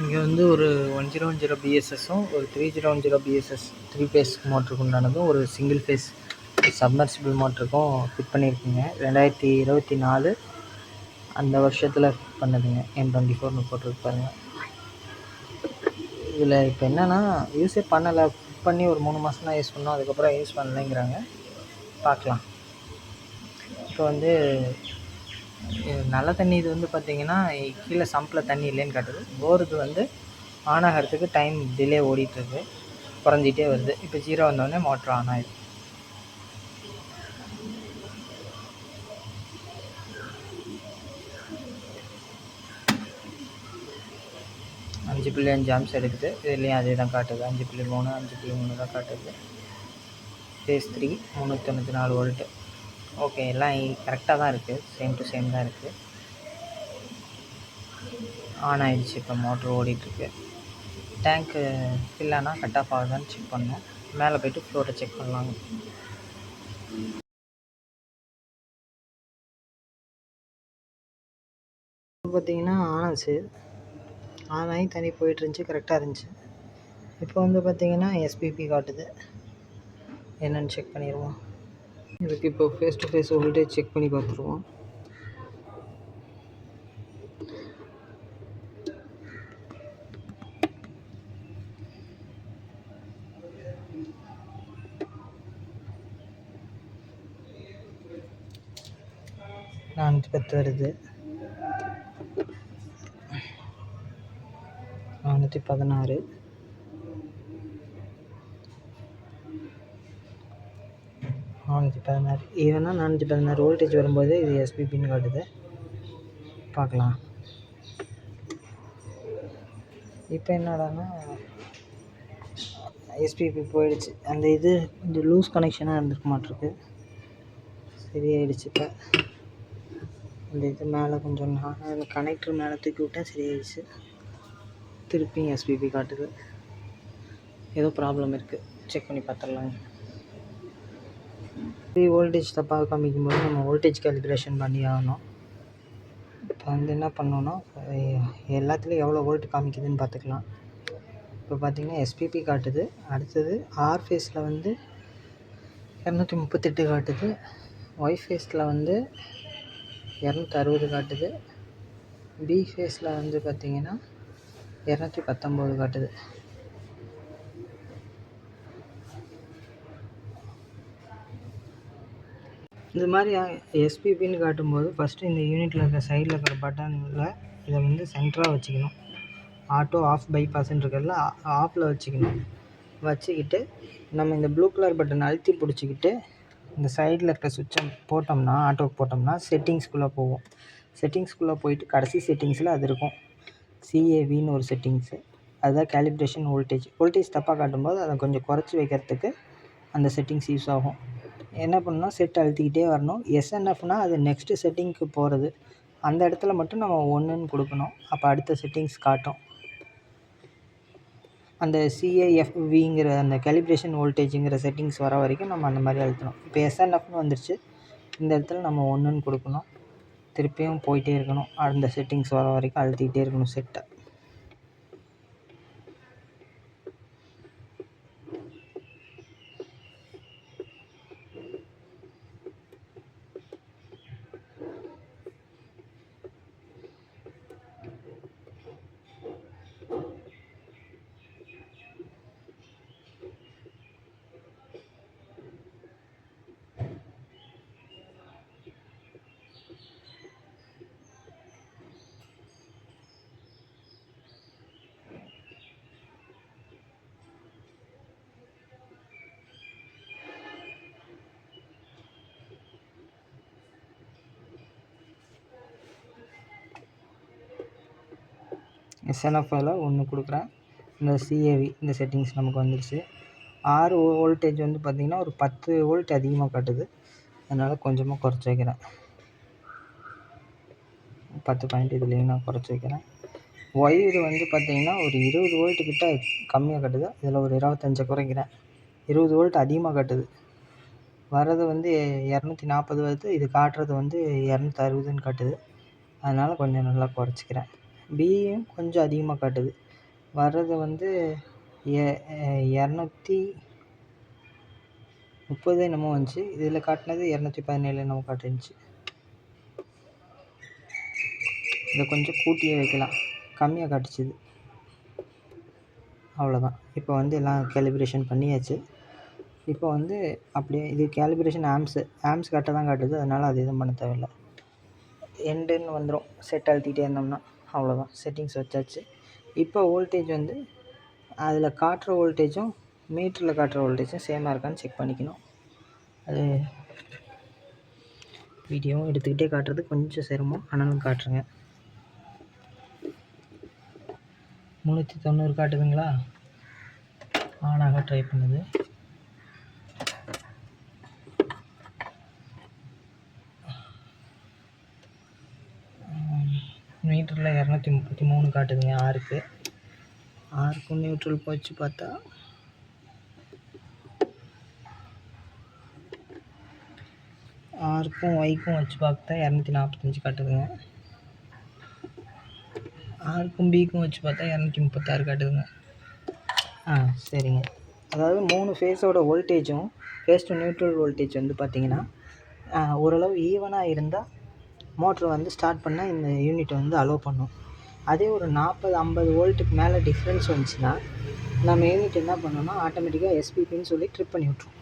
இங்கே வந்து ஒரு 1010 பிஎஸ்எஸும் ஒரு 3010 பிஎஸ்எஸ் 3 ஃபேஸ் மோட்டருக்கு உண்டானதும் ஒரு சிங்கிள் ஃபேஸ் சப்மர்சிபிள் மோட்டருக்கும் ஃபிட் பண்ணியிருக்குங்க. 2024 அந்த வருஷத்தில் ஃபிட் பண்ணதுங்க. M24 போட்டிருக்கு பாருங்க. இதில் இப்போ என்னென்னா யூஸே பண்ணலை. ஃபிட் பண்ணி ஒரு 3 மாதம் தான் யூஸ் பண்ணோம். அதுக்கப்புறம் யூஸ் பண்ணலைங்கிறாங்க. பார்க்கலாம். இப்போ வந்து நல்ல தண்ணி இது வந்து பார்த்திங்கன்னா கீழே சம்பில் தண்ணி இல்லைன்னு காட்டுது. போருக்கு வந்து ஆன் ஆகிறதுக்கு டைம் டிலே ஓடிட்டுருக்கு, குறைஞ்சிட்டே வருது. இப்போ 0 வந்தோடனே மோட்ரு ஆன் ஆகிடும். அஞ்சு 5.5 ஆம்ஸ் எடுக்குது. இதுலேயும் அதே தான் காட்டுது. 5.3 5.3 தான் காட்டுது. Face 3 394 volt. ஓகே, எல்லாம் கரெக்டாக தான் இருக்குது. சேம் டு சேம் தான் இருக்குது. ஆன் ஆகிடுச்சு. இப்போ மோட்ரு ஓடிட்டுருக்கு. டேங்க்கு ஃபில் ஆனால் கட் ஆஃப் ஆகுதான்னு செக் பண்ணோம். மேலே போய்ட்டு ஃப்ளோரை செக் பண்ணலாங்க. பார்த்திங்கன்னா ஆனாச்சு. ஆன் ஆகி தண்ணி போயிட்டுருந்துச்சி, கரெக்டாக இருந்துச்சு. இப்போ வந்து பார்த்திங்கன்னா எஸ்பிபி காட்டுது. என்னென்னு செக் பண்ணிடுவோம். இதுக்கு இப்போ phase to phase voltage check பண்ணி பார்த்துருவோம். நானூற்றி 10 வருது. 416. ஈவனாக 416 வோல்டேஜ் வரும்போது இது எஸ்பிபின்னு காட்டுது. பார்க்கலாம். இப்போ என்னடான்னா எஸ்பிபி போயிடுச்சு. அந்த இது கொஞ்சம் லூஸ் கனெக்ஷனாக இருந்திருக்க மாட்டிருக்கு. சரியாயிடுச்சு. இப்போ இந்த இது மேலே கொஞ்சம் அந்த கனெக்டர் மேலே தூக்கி விட்டேன், சரியாயிடுச்சு. திருப்பியும் எஸ்பிபி காட்டுது. ஏதோ ப்ராப்ளம் இருக்குது, செக் பண்ணி பார்த்துடலாங்க. வோல்டேஜ் தப்பாக காமிக்கும்போது நம்ம வோல்டேஜ் கேலிப்ரேஷன் பண்ணி ஆகணும். இப்போ வந்து என்ன பண்ணோன்னா எல்லாத்துலேயும் எவ்வளோ வோல்ட் காமிக்குதுன்னு பார்த்துக்கலாம். இப்போ பார்த்திங்கன்னா எஸ்பிபி காட்டுது. அடுத்தது ஆர் ஃபேஸில் வந்து 238 காட்டுது. ஒய் ஃபேஸில் வந்து 260 காட்டுது. பி ஃபேஸில் வந்து பார்த்திங்கன்னா 219 காட்டுது. இந்த மாதிரி எஸ்பிபின்னு காட்டும்போது ஃபஸ்ட்டு இந்த யூனிட்டில் இருக்கிற சைடில் இருக்கிற பட்டனில் இதை வந்து சென்டராக வச்சுக்கணும். ஆட்டோ ஆஃப் பைபாஸ்ன்னு இருக்கிறதுல ஆஃபில் வச்சுக்கிட்டு நம்ம இந்த ப்ளூ கலர் பட்டன் அழுத்தி பிடிச்சிக்கிட்டு இந்த சைடில் இருக்கிற சுவிட்சை போட்டோம்னா, ஆட்டோவுக்கு போட்டோம்னா செட்டிங்ஸ்குள்ளே போவோம். செட்டிங்ஸ்குள்ளே போயிட்டு கடைசி செட்டிங்ஸில் அது இருக்கும், சிஏவின்னு ஒரு செட்டிங்ஸு. அதுதான் கேலிப்ரேஷன் வோல்டேஜ் தப்பாக காட்டும்போது அதை கொஞ்சம் குறைச்சி வைக்கிறதுக்கு அந்த செட்டிங்ஸ் யூஸ் ஆகும். என்ன பண்ணணும், செட் அழுத்திக்கிட்டே வரணும். எஸ்என்எஃப்னால் அது நெக்ஸ்ட்டு செட்டிங்க்கு போகிறது. அந்த இடத்துல மட்டும் நம்ம 1ன்னு கொடுக்கணும். அப்போ அடுத்த செட்டிங்ஸ் காட்டும். அந்த சிஏஎஃப்விங்கிற அந்த கேலிப்ரேஷன் வோல்டேஜுங்கிற செட்டிங்ஸ் வர வரைக்கும் நம்ம அந்த மாதிரி அழுத்தணும். இப்போ எஸ்என்எஃப்னு வந்துருச்சு. இந்த இடத்துல நம்ம 1ன்னு கொடுக்கணும். திருப்பியும் போயிட்டே இருக்கணும். அந்த செட்டிங்ஸ் வர வரைக்கும் அழுத்திக்கிட்டே இருக்கணும் செட்டை. எஸ்என்எஃப்ல 1 கொடுக்குறேன். இந்த சிஏவி இந்த செட்டிங்ஸ் நமக்கு வந்துடுச்சு. ஆர் வோல்டேஜ் வந்து பார்த்திங்கன்னா ஒரு 10 வோல்ட் அதிகமாக காட்டுது. அதனால் கொஞ்சமாக குறைச்சி வைக்கிறேன். 10 பாயிண்ட் இதுலேயும் நான் குறைச்சி வைக்கிறேன். ஒய் இது வந்து பார்த்திங்கன்னா ஒரு 20 வோல்ட்டு கிட்ட கம்மியாக காட்டுது. இதில் ஒரு 25 குறைக்கிறேன். 20 வோல்ட் அதிகமாக காட்டுது. வர்றது வந்து 240 வருது. இது காட்டுறது வந்து 260ன்னு காட்டுது. அதனால் கொஞ்சம் நல்லா குறைச்சிக்கிறேன். பியும் கொஞ்சம் அதிகமாக காட்டுது. வர்றது வந்து 230 என்னமோ வந்துச்சு. இதில் காட்டினது 217 என்னமோ காட்டுச்சு. இதை கொஞ்சம் கூட்டியே வைக்கலாம், கம்மியாக காட்டுச்சுது. அவ்வளோதான். இப்போ வந்து எல்லாம் கேலிப்ரேஷன் பண்ணியாச்சு. இப்போ வந்து அப்படியே இது கேலிப்ரேஷன் ஆம்ஸ் கரெக்டாக தான் காட்டுது, அதனால் அது எதுவும் பண்ண தேவையில்லை. எண்டுன்னு வந்துடும் செட் அழுத்திக்கிட்டே இருந்தோம்னா. அவ்வளோதான், செட்டிங்ஸ் வச்சாச்சு. இப்போ வோல்டேஜ் வந்து அதில் காட்டுற வோல்டேஜும் மீட்டரில் காட்டுற வோல்டேஜும் சேமாக இருக்கான்னு செக் பண்ணிக்கணும். அது வீடியோவும் எடுத்துக்கிட்டே காட்டுறது கொஞ்சம் சிரமம், ஆனாலும் காட்டுறேங்க. 390 காட்டுதுங்களா? ஆனாக ட்ரை பண்ணுது. மீட்டரில் 233 காட்டுதுங்க. ஆறுக்கும் நியூட்ரல் போச்சு பார்த்தா ஆருக்கும் ஒய்க்கும் வச்சு பார்த்தா 245 காட்டுதுங்க. ஆருக்கும் பிக்கும் வச்சு பார்த்தா 236 காட்டுதுங்க. சரிங்க. அதாவது 3 ஃபேஸோட வோல்டேஜும் ஃபேஸ் டு நியூட்ரல் வோல்டேஜ் வந்து பார்த்திங்கன்னா ஓரளவு ஈவனாக இருந்தால் மோட்ரு வந்து ஸ்டார்ட் பண்ணால் இந்த யூனிட் வந்து அலோவ் பண்ணும். அதே ஒரு 40-50 வோல்ட்டுக்கு மேலே டிஃப்ரென்ஸ் வந்துச்சுன்னா நம்ம யூனிட் என்ன பண்ணோம்னா ஆட்டோமேட்டிக்காக எஸ்பிபின்னு சொல்லி ட்ரிப் பண்ணி விட்ரும்.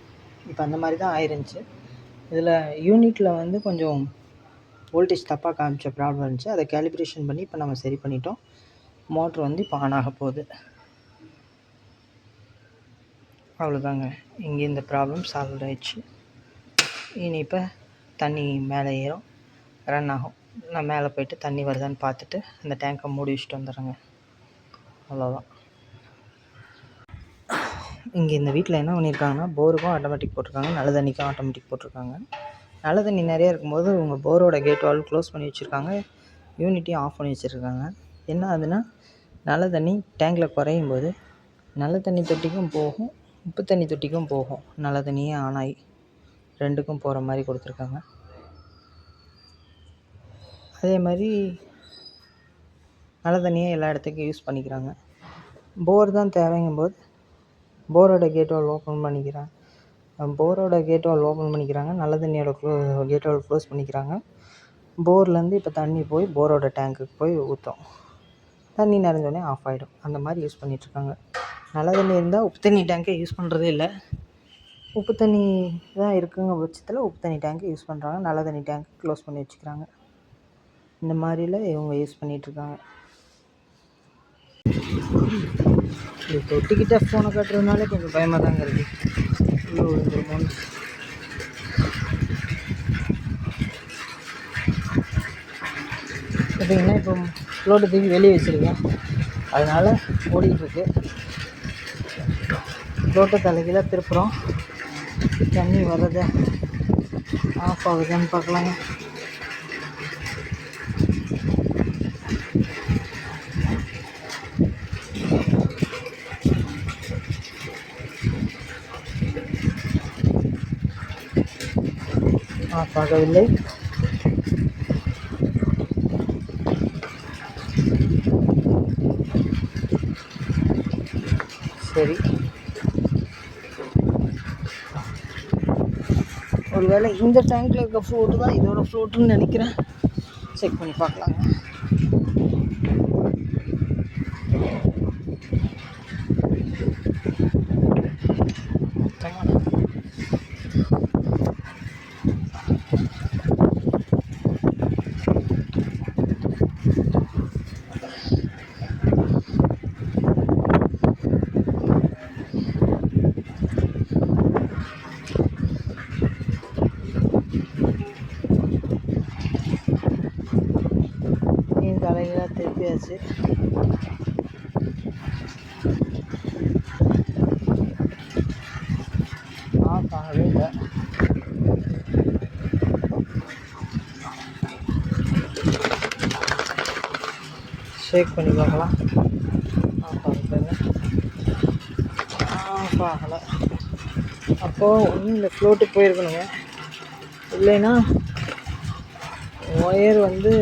இப்போ அந்த மாதிரி தான் ஆயிருந்துச்சு. இதில் யூனிட்டில் வந்து கொஞ்சம் வோல்டேஜ் தப்பாக காமிச்ச ப்ராப்ளம் இருந்துச்சு. அதை கேலிப்ரேஷன் பண்ணி இப்போ நம்ம சரி பண்ணிட்டோம். மோட்ரு வந்து இப்போ ஆன் ஆக போகுது. அவ்வளோதாங்க, இங்கே இந்த ப்ராப்ளம் சால்வ் ஆயிடுச்சு. இனி இப்போ தண்ணி மேலே ஏறும், ரன் ஆகும். நான் மேலே போய்ட்டு தண்ணி வருதான்னு பார்த்துட்டு அந்த டேங்கை மூடி வச்சுட்டு வந்துடுறேங்க. அவ்வளோதான். இங்கே இந்த வீட்டில் என்ன பண்ணியிருக்காங்கன்னா போருக்கும் ஆட்டோமேட்டிக் போட்டிருக்காங்க, நல்ல தண்ணிக்கும் ஆட்டோமேட்டிக் போட்டிருக்காங்க. நல்ல தண்ணி நிறையா இருக்கும்போது உங்கள் போரோட கேட் வால்வ் க்ளோஸ் பண்ணி வச்சுருக்காங்க, யூனிட்டையும் ஆஃப் பண்ணி வச்சுருக்காங்க. என்ன ஆகுதுன்னா நல்ல தண்ணி டேங்கில் குறையும் போது நல்ல தண்ணி தொட்டிக்கும் போகும், உப்பு தண்ணி தொட்டிக்கும் போகும். நல்ல தண்ணியே ஆன் ஆகி ரெண்டுக்கும் போகிற மாதிரி கொடுத்துருக்காங்க. அதே மாதிரி நல்ல தண்ணியை எல்லா இடத்துக்கும் யூஸ் பண்ணிக்கிறாங்க. போர் தான் தேவைங்கும்போது போரோட கேட் வால்வ் ஓப்பன் பண்ணிக்கிறாங்க. நல்ல தண்ணியோட கேட் வால்வ் க்ளோஸ் பண்ணிக்கிறாங்க. போர்லேருந்து இப்போ தண்ணி போய் போரோட டேங்க்குக்கு போய் ஊற்றும். தண்ணி நிறைஞ்சோடனே ஆஃப் ஆகிடும். அந்த மாதிரி யூஸ் பண்ணிகிட்ருக்காங்க. நல்ல தண்ணி இருந்தால் உப்பு தண்ணி டேங்கை யூஸ் பண்ணுறதே இல்லை. உப்பு தண்ணி தான் இருக்குங்க பட்சத்தில் உப்பு தண்ணி டேங்க்கை யூஸ் பண்ணுறாங்க, நல்ல தண்ணி டேங்க் க்ளோஸ் பண்ணி வச்சுக்கிறாங்க. இந்த மாதிரிலாம் இவங்க யூஸ் பண்ணிகிட்ருக்காங்க. இது தொட்டிக்கிட்ட ஃபோனை காட்டுறதுனாலே கொஞ்சம் பயமாக தாங்க இருக்குது. உள்ளே விழுந்துருமோன்னு. பார்த்தீங்கன்னா இப்போ ஃப்ளோட்டை தூக்கி வெளியே வச்சுருக்கேன், அதனால் ஓடிக்கிட்டுருக்கு. ஃப்ளோட்டை தலைகீழ திருப்புறோம், தண்ணி வர்றதை ஆஃப் ஆகுதுன்னு பார்க்கலாங்க. ஆஃப் ஆகவில்லை. சரி, ஒருவேளை இந்த டேங்க்கில் இருக்க ஃப்ளோட்டு தான் இதோட ஃப்ளோட்டுன்னு நினைக்கிறேன். செக் பண்ணி பார்க்கலாங்க. தலைகளாக திருப்பியாச்சு. ஆஃப் ஆகவே இல்லை. ஷேக் பண்ணி பார்க்கலாம். ஆஃப் ஆகுது. ஆஃப் ஆகலை. அப்போது ஒன்றும் இல்லை, ஃப்ளோட்டு போயிருக்கணுங்க. இல்லைன்னா ஒயர் வந்து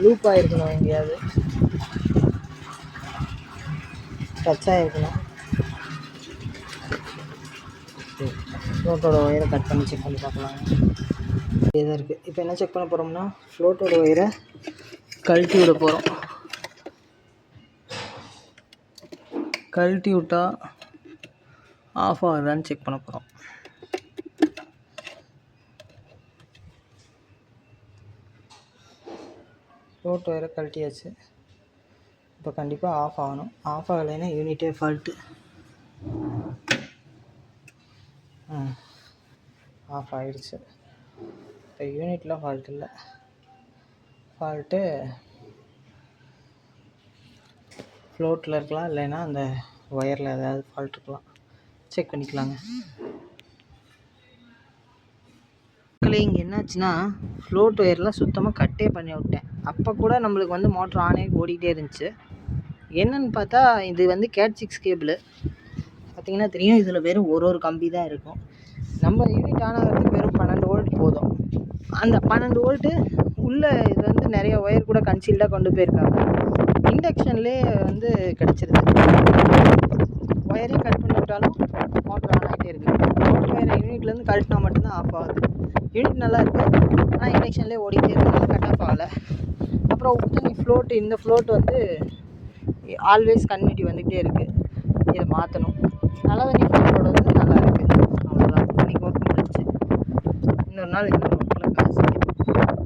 லூப் ஆகிருக்கணும் எங்கேயாவது. டச் ஆகிருக்கணும். ஃப்ளோட்டோட ஒயரை கட் பண்ணி செக் பண்ணி பார்க்கலாம். இதாக இருக்குது. இப்போ என்ன செக் பண்ண போகிறோம்னா ஃப்ளோட்டோட ஒயரை கழட்டி விட போகிறோம். கழட்டி விட்டால் ஆஃப் ஆகுதான்னு செக் பண்ண போகிறோம். ஃப்ளோட் ஒயரை கழட்டியாச்சு. இப்போ கண்டிப்பாக ஆஃப் ஆகணும். ஆஃப் ஆகலைன்னா யூனிட்டே ஃபால்ட்டு. ஆஃப் ஆகிடுச்சு. இப்போ யூனிட்டில் ஃபால்ட் இல்லை, ஃபால்ட்டு ஃப்ளோட்டில் இருக்கலாம், இல்லைன்னா அந்த ஒயரில் ஏதாவது ஃபால்ட் இருக்கலாம். செக் பண்ணிக்கலாங்க. இங்கே என்னாச்சுன்னா ஃப்ளோட் ஒயர்லாம் சுத்தமாக கட்டே பண்ணி விட்டேன். அப்போ கூட நம்மளுக்கு வந்து மோட்ரு ஆனே ஓடிக்கிட்டே இருந்துச்சு. என்னென்னு பார்த்தா இது வந்து கேட் 6 கேபிள் பார்த்திங்கன்னா தெரியும். இதில் வெறும் ஒரு கம்பி தான் இருக்கும். நம்ம யூனிட் ஆன் ஆகிறதுக்கு வெறும் 12 வோல்ட் போதும். அந்த 12 வோல்ட்டு உள்ளே இது வந்து நிறைய ஒயர் கூட கன்சீல்டாக கொண்டு போயிருக்காங்க. இண்டக்ஷன்லேயே வந்து கிடச்சிருது. ஒயரே கட் பண்ணி விட்டாலும் மோட்ரு ஆன் ஆகிட்டே இருக்குது. மோட்ரு ஒயரை யூனிட்லேருந்து கழட்டினா மட்டும்தான் ஆஃப் ஆகுது. யூனிட் நல்லா இருக்குது, ஆனால் இண்டக்ஷன்லேயே ஓடிக்கிட்டே இருக்கிறதுனால கட் ஆஃப் ஆகலை. அப்புறம் உப்பு ஃப்ளோட்டு, இந்த ஃப்ளோட் வந்து ஆல்வேஸ் கன்டினியூட்டி வந்துக்கிட்டே இருக்குது. இதை மாற்றணும். நல்ல தண்ணி ஃப்ளோட்டோட வந்து நல்லா இருக்குது. அவ்வளோதான். இன்றைக்கி ஒர்க் முடிஞ்சிச்சு. இன்னொரு நாள் இன்னொரு ஒர்க்கில் பேசுகிறேன்.